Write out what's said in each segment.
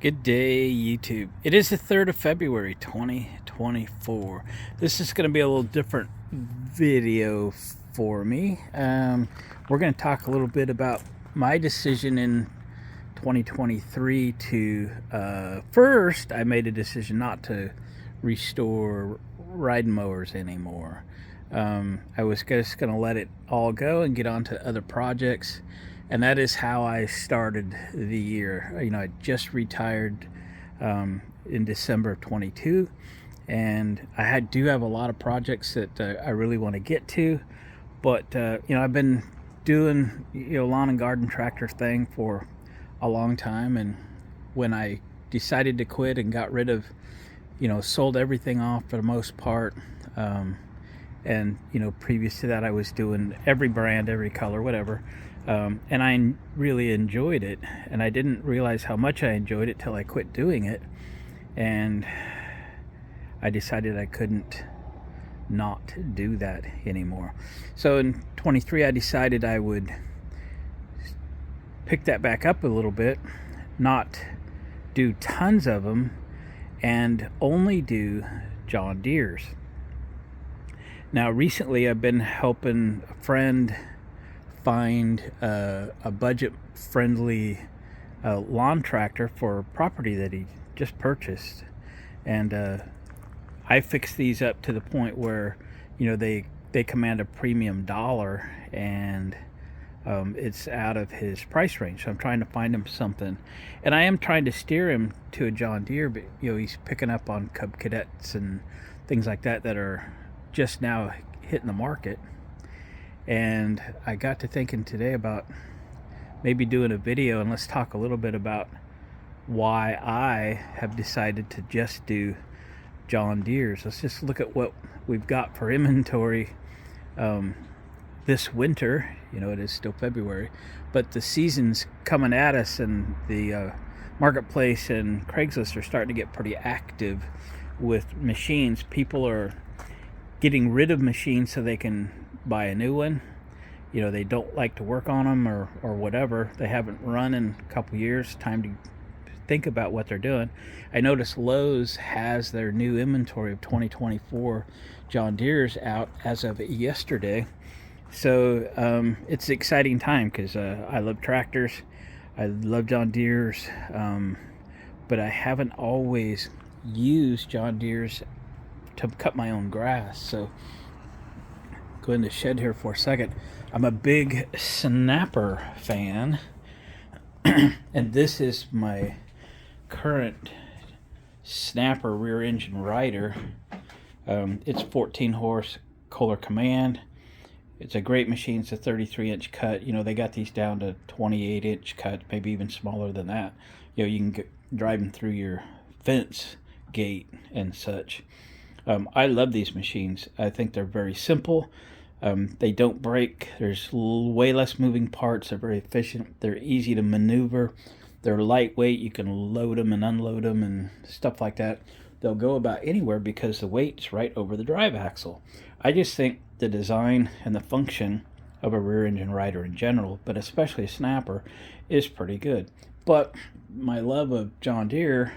Good day, YouTube. It is the 3rd of February, 2024. This is going to be a little different video for me. We're going to talk a little bit about my decision in 2023 to, first, I made a decision not to restore riding mowers anymore. I was just going to let it all go and get on to other projects. And that is how I started the year. I just retired in December of 22, and I do have a lot of projects that I really want to get to. But I've been doing lawn and garden tractor thing for a long time, and when I decided to quit and got rid of, sold everything off for the most part. And previous to that, I was doing every brand, every color, whatever. And I really enjoyed it, and I didn't realize how much I enjoyed it till I quit doing it, and I decided I couldn't not do that anymore. So in 23, I decided I would pick that back up a little bit, not do tons of them, and only do John Deere's. Now, recently, I've been helping a friend find a budget-friendly lawn tractor for a property that he just purchased, and I fixed these up to the point where they command a premium dollar, and it's out of his price range. So I'm trying to find him something, and I am trying to steer him to a John Deere, but he's picking up on Cub Cadets and things like that are just now hitting the market. And I got to thinking today about maybe doing a video, and let's talk a little bit about why I have decided to just do John Deere's. Let's just look at what we've got for inventory this winter. It is still February, but the season's coming at us, and the marketplace and Craigslist are starting to get pretty active with machines. People are getting rid of machines so they can buy a new one. They don't like to work on them or whatever. They haven't run in a couple years. Time to think about what they're doing. I noticed Lowe's has their new inventory of 2024 John Deere's out as of yesterday. So it's an exciting time because I love tractors. I love John Deere's, but I haven't always used John Deere's to cut my own grass. So go in the shed here for a second. I'm a big Snapper fan, and this is my current Snapper rear engine rider. It's 14 horse Kohler Command. It's a great machine. It's a 33-inch cut. They got these down to 28-inch cut, maybe even smaller than that. You can drive them through your fence gate and such. I love these machines. I think they're very simple. They don't break. There's way less moving parts. They're very efficient. They're easy to maneuver. They're lightweight. You can load them and unload them and stuff like that. They'll go about anywhere because the weight's right over the drive axle. I just think the design and the function of a rear engine rider in general, but especially a Snapper, is pretty good. But my love of John Deere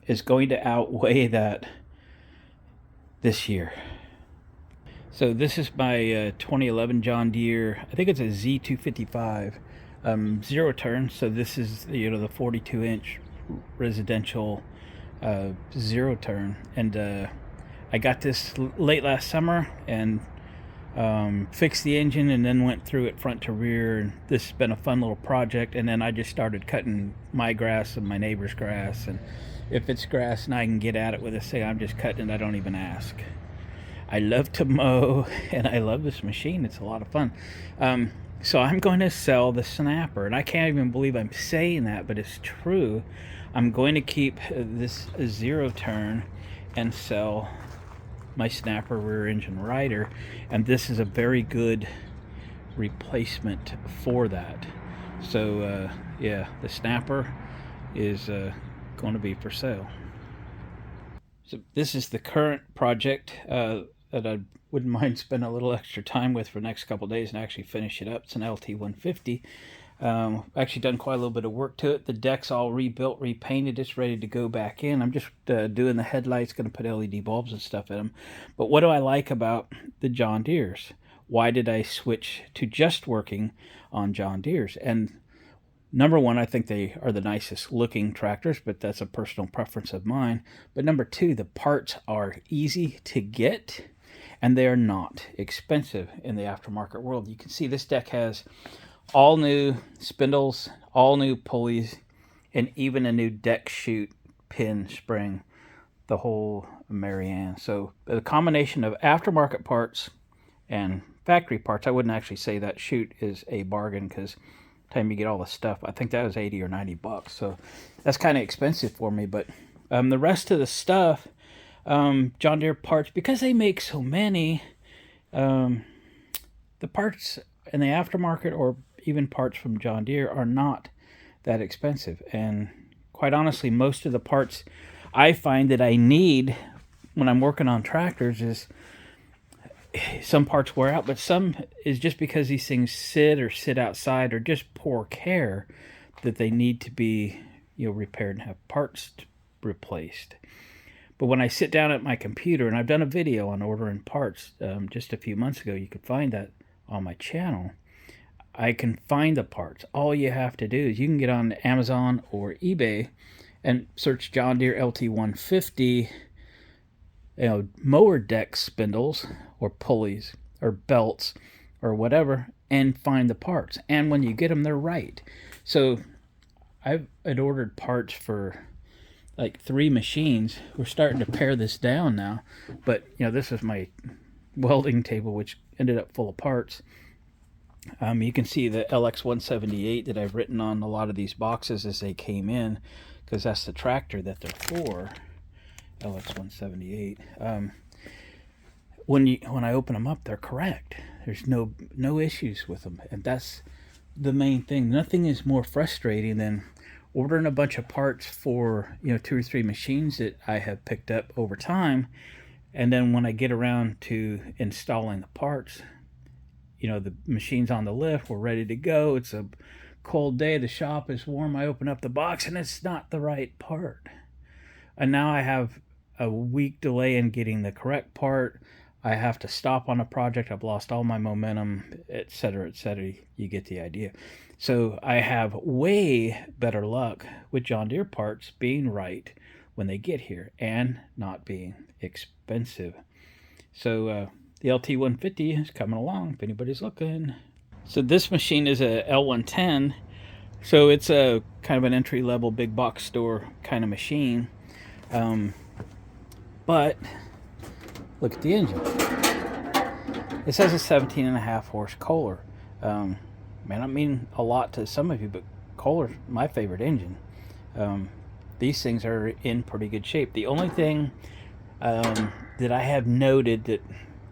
is going to outweigh that this year. So this is my 2011 John Deere. I think it's a Z255 zero turn. So this is the 42-inch residential zero turn, and I got this late last summer and fixed the engine, and then went through it front to rear. And this has been a fun little project. And then I just started cutting my grass and my neighbor's grass, and if it's grass and I can get at it with a say, I'm just cutting it. I don't even ask. I love to mow, and I love this machine. It's a lot of fun. So I'm going to sell the Snapper, and I can't even believe I'm saying that, but it's true. I'm going to keep this zero turn and sell my Snapper rear engine rider, and this is a very good replacement for that. So yeah, the Snapper is going to be for sale. So this is the current project that I wouldn't mind spending a little extra time with for the next couple of days and actually finish it up. It's an LT150. Actually done quite a little bit of work to it. The deck's all rebuilt, repainted. It's ready to go back in. I'm just doing the headlights, going to put LED bulbs and stuff in them. But what do I like about the John Deeres? Why did I switch to just working on John Deeres? And number one, I think they are the nicest looking tractors, but that's a personal preference of mine. But number two, the parts are easy to get, and they are not expensive in the aftermarket world. You can see this deck has all new spindles, all new pulleys, and even a new deck chute pin spring, the whole Marianne. So the combination of aftermarket parts and factory parts, I wouldn't actually say that chute is a bargain, because time you get all the stuff, I think that was 80 or 90 bucks. So that's kind of expensive for me. But the rest of the stuff, John Deere parts, because they make so many, the parts in the aftermarket or even parts from John Deere are not that expensive. And quite honestly, most of the parts I find that I need when I'm working on tractors is some parts wear out, but some is just because these things sit outside or just poor care that they need to be, repaired and have parts replaced. But when I sit down at my computer, and I've done a video on ordering parts just a few months ago, you could find that on my channel. I can find the parts. All you have to do is you can get on Amazon or eBay and search John Deere LT150 mower deck spindles or pulleys or belts or whatever, and find the parts. And when you get them, they're right. So I'd ordered parts for like 3 machines. We're starting to pare this down now, but this is my welding table, which ended up full of parts. You can see the LX178 that I've written on a lot of these boxes as they came in, because that's the tractor that they're for. LX178. When I open them up, they're correct. There's no issues with them, and that's the main thing. Nothing is more frustrating than ordering a bunch of parts for 2 or 3 machines that I have picked up over time, and then when I get around to installing the parts, the machine's on the lift, we're ready to go. It's a cold day, the shop is warm. I open up the box and it's not the right part, and now I have a week delay in getting the correct part. I have to stop on a project. I've lost all my momentum, etc., etc. You get the idea. So I have way better luck with John Deere parts being right when they get here and not being expensive. So the LT150 is coming along if anybody's looking. So this machine is a L110. So it's a kind of an entry-level big box store kind of machine. But look at the engine. It says a 17.5 horse Kohler. May not mean a lot to some of you, but Kohler's my favorite engine. These things are in pretty good shape. The only thing that I have noted that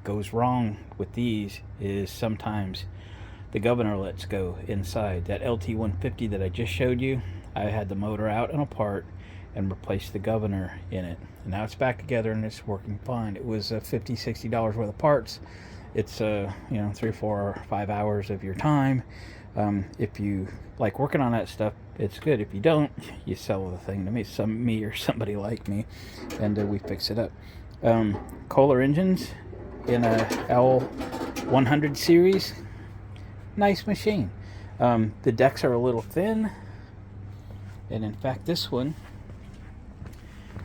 goes wrong with these is sometimes the governor lets go inside. That LT150 that I just showed you, I had the motor out and apart and replaced the governor in it. And now it's back together and it's working fine. It was $50-$60 worth of parts. It's 3 or 4 or 5 hours of your time. If you like working on that stuff, it's good. If you don't, you sell the thing to me or somebody like me, and we fix it up. Kohler engines in a L100 series, nice machine. The decks are a little thin, and in fact this one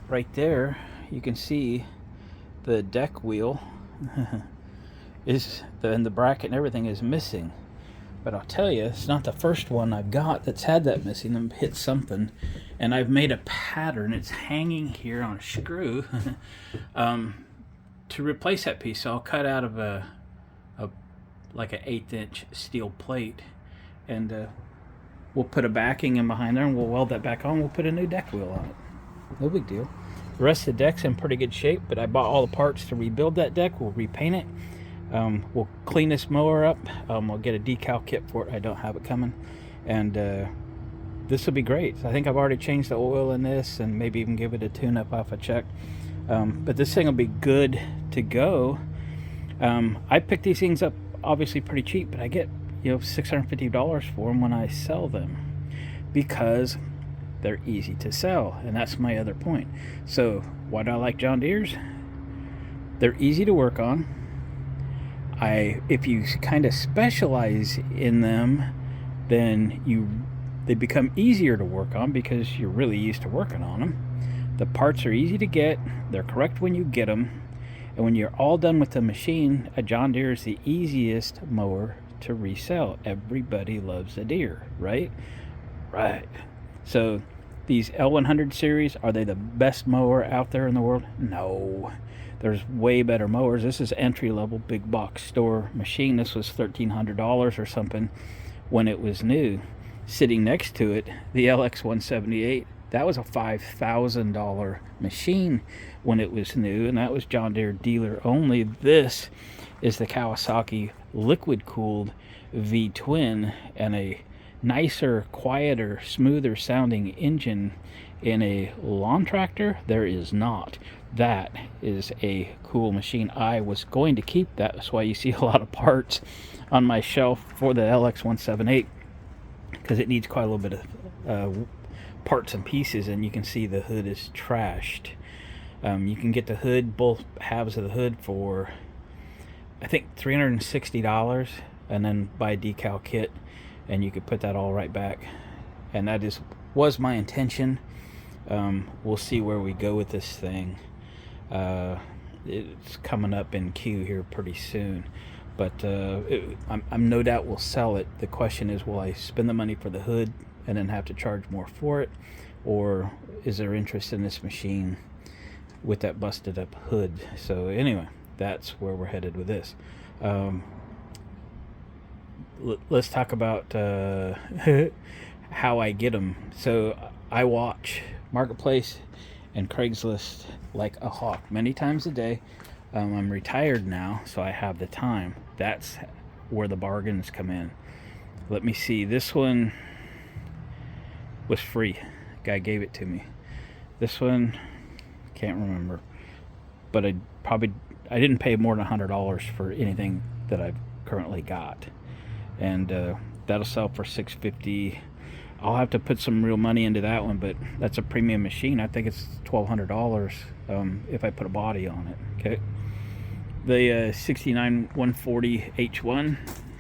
right there, you can see the deck wheel and the bracket and everything is missing. But I'll tell you, it's not the first one I've got that's had that missing. I've hit something, and I've made a pattern. It's hanging here on a screw to replace that piece. So I'll cut out of like an 1/8 inch steel plate, and we'll put a backing in behind there, and we'll weld that back on. We'll put a new deck wheel on it. No big deal. The rest of the deck's in pretty good shape, but I bought all the parts to rebuild that deck. We'll repaint it. We'll clean this mower up. We'll get a decal kit for it. I don't have it coming, and this will be great. I think I've already changed the oil in this, and maybe even give it a tune-up off a check. But this thing will be good to go. I pick these things up obviously pretty cheap, but I get $650 for them when I sell them, because they're easy to sell. And that's my other point. So why do I like John Deere's? They're easy to work on. If you kind of specialize in them, then they become easier to work on because you're really used to working on them. The parts are easy to get, they're correct when you get them, and when you're all done with the machine, a John Deere is the easiest mower to resell. Everybody loves a Deere, right? Right. So these L100 series, are they the best mower out there in the world? No. There's way better mowers. This is entry-level big box store machine. This was $1,300 or something when it was new. Sitting next to it, the LX178, that was a $5,000 machine when it was new, and that was John Deere dealer only. This is the Kawasaki liquid-cooled V-twin, and a nicer, quieter, smoother sounding engine in a lawn tractor. There is not. That is a cool machine. I was going to keep that. That's why you see a lot of parts on my shelf for the LX178, because it needs quite a little bit of parts and pieces, and you can see the hood is trashed. You can get the hood, both halves of the hood, for I think $360, and then buy a decal kit, and you could put that all right back. And that was my intention. We'll see where we go with this thing. It's coming up in queue here pretty soon, but I'm no doubt will sell it. The question is, will I spend the money for the hood and then have to charge more for it, or is there interest in this machine with that busted up hood? So anyway, that's where we're headed with this. Let's talk about how I get them. So I watch Marketplace and Craigslist like a hawk many times a day. I'm retired now, so I have the time. That's where the bargains come in. Let me see. This one was free. Guy gave it to me. This one, can't remember, but I didn't pay more than $100 for anything that I've currently got, and that'll sell for $650. I'll have to put some real money into that one, but that's a premium machine. I think it's $1,200 if I put a body on it. Okay, the 69 140 H1,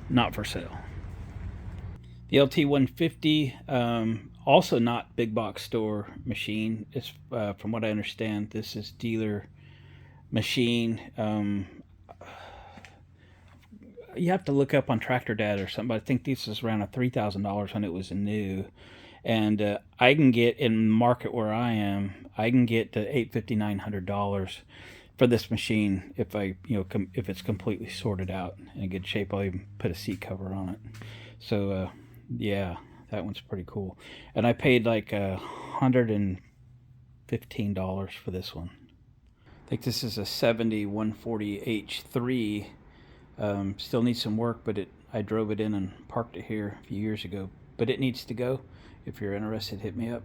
not for sale. The LT 150, also not big box store machine. It's from what I understand, this is dealer machine. You have to look up on Tractor Dad or something, but I think this is around $3,000 when it was new. And I can get, in the market where I am, I can get to $850, $900 for this machine if if it's completely sorted out in a good shape. I'll even put a seat cover on it. So yeah, that one's pretty cool. And I paid like $115 for this one. I think this is a 70 140 H3. Still needs some work, but I drove it in and parked it here a few years ago. But it needs to go. If you're interested, hit me up.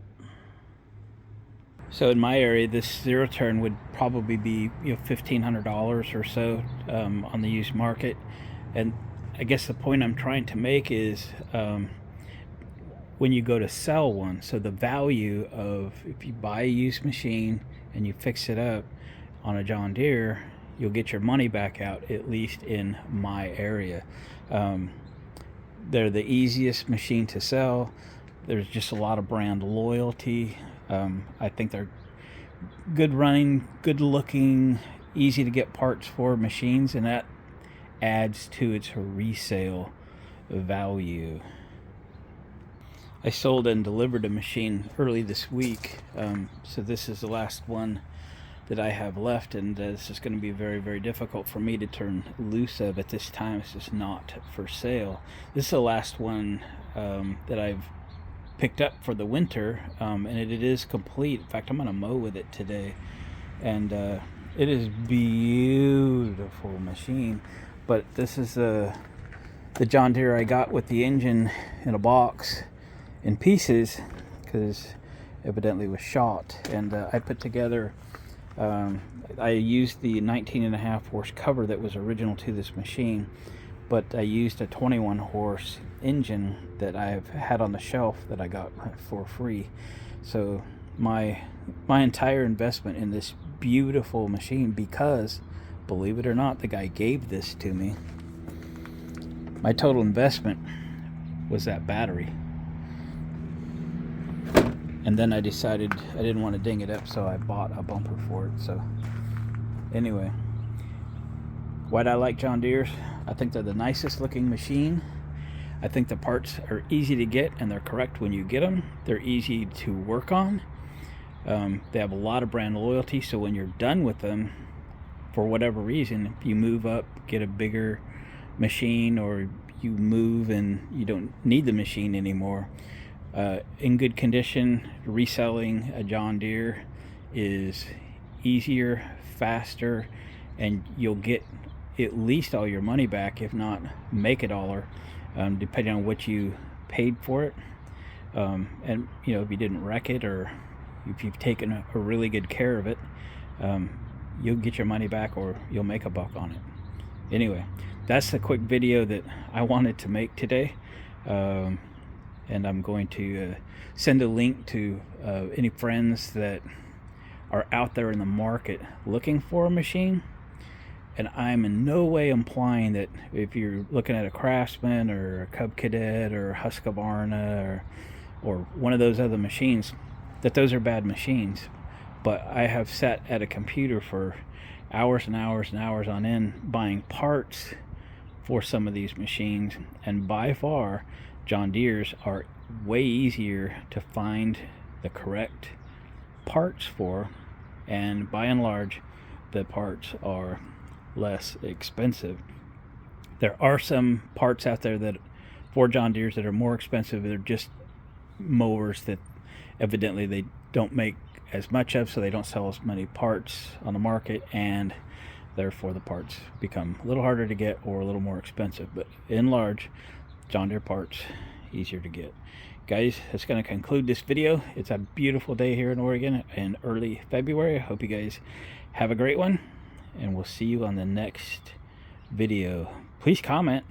So in my area, this zero turn would probably be $1,500 or so on the used market. And I guess the point I'm trying to make is when you go to sell one, so the value of, if you buy a used machine and you fix it up on a John Deere, you'll get your money back out, at least in my area. They're the easiest machine to sell. There's just a lot of brand loyalty. I think they're good running, good looking, easy to get parts for machines, and that adds to its resale value. I sold and delivered a machine early this week, so this is the last one that I have left, and this is going to be very, very difficult for me to turn loose of at this time. It's just not for sale. This is the last one that I've picked up for the winter, and it is complete. In fact, I'm going to mow with it today, and it is beautiful machine. But this is the John Deere I got with the engine in a box in pieces, because evidently it was shot, and I put together I used the 19.5 horse cover that was original to this machine, but I used a 21 horse engine that I've had on the shelf that I got for free. So my entire investment in this beautiful machine, because believe it or not, the guy gave this to me, my total investment was that battery. And then I decided I didn't want to ding it up, so I bought a bumper for it. So anyway, why'd I like John Deere's? I think they're the nicest looking machine. I think the parts are easy to get, and they're correct when you get them. They're easy to work on. They have a lot of brand loyalty, so when you're done with them, for whatever reason, if you move up, get a bigger machine, or you move and you don't need the machine anymore, in good condition, reselling a John Deere is easier, faster, and you'll get at least all your money back, if not make it all, depending on what you paid for it. And you know, if you didn't wreck it, or if you've taken a really good care of it, you'll get your money back, or you'll make a buck on it. Anyway, that's the quick video that I wanted to make today. And I'm going to send a link to any friends that are out there in the market looking for a machine. And I'm in no way implying that if you're looking at a Craftsman or a Cub Cadet or a Husqvarna or one of those other machines, that those are bad machines. But I have sat at a computer for hours and hours and hours on end buying parts for some of these machines, and by far John Deere's are way easier to find the correct parts for, and by and large the parts are less expensive. There are some parts out there that for John Deere's that are more expensive. They're just mowers that evidently they don't make as much of, so they don't sell as many parts on the market, and therefore the parts become a little harder to get or a little more expensive. But in large, John Deere parts easier to get. Guys, that's going to conclude this video. It's a beautiful day here in Oregon in early February. I hope you guys have a great one, and we'll see you on the next video. Please comment.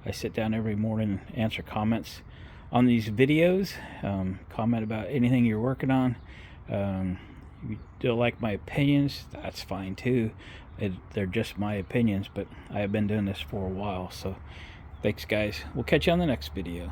I sit down every morning and answer comments on these videos. Comment about anything you're working on. If you don't like my opinions, that's fine too. They're just my opinions, but I have been doing this for a while. So thanks guys, we'll catch you on the next video.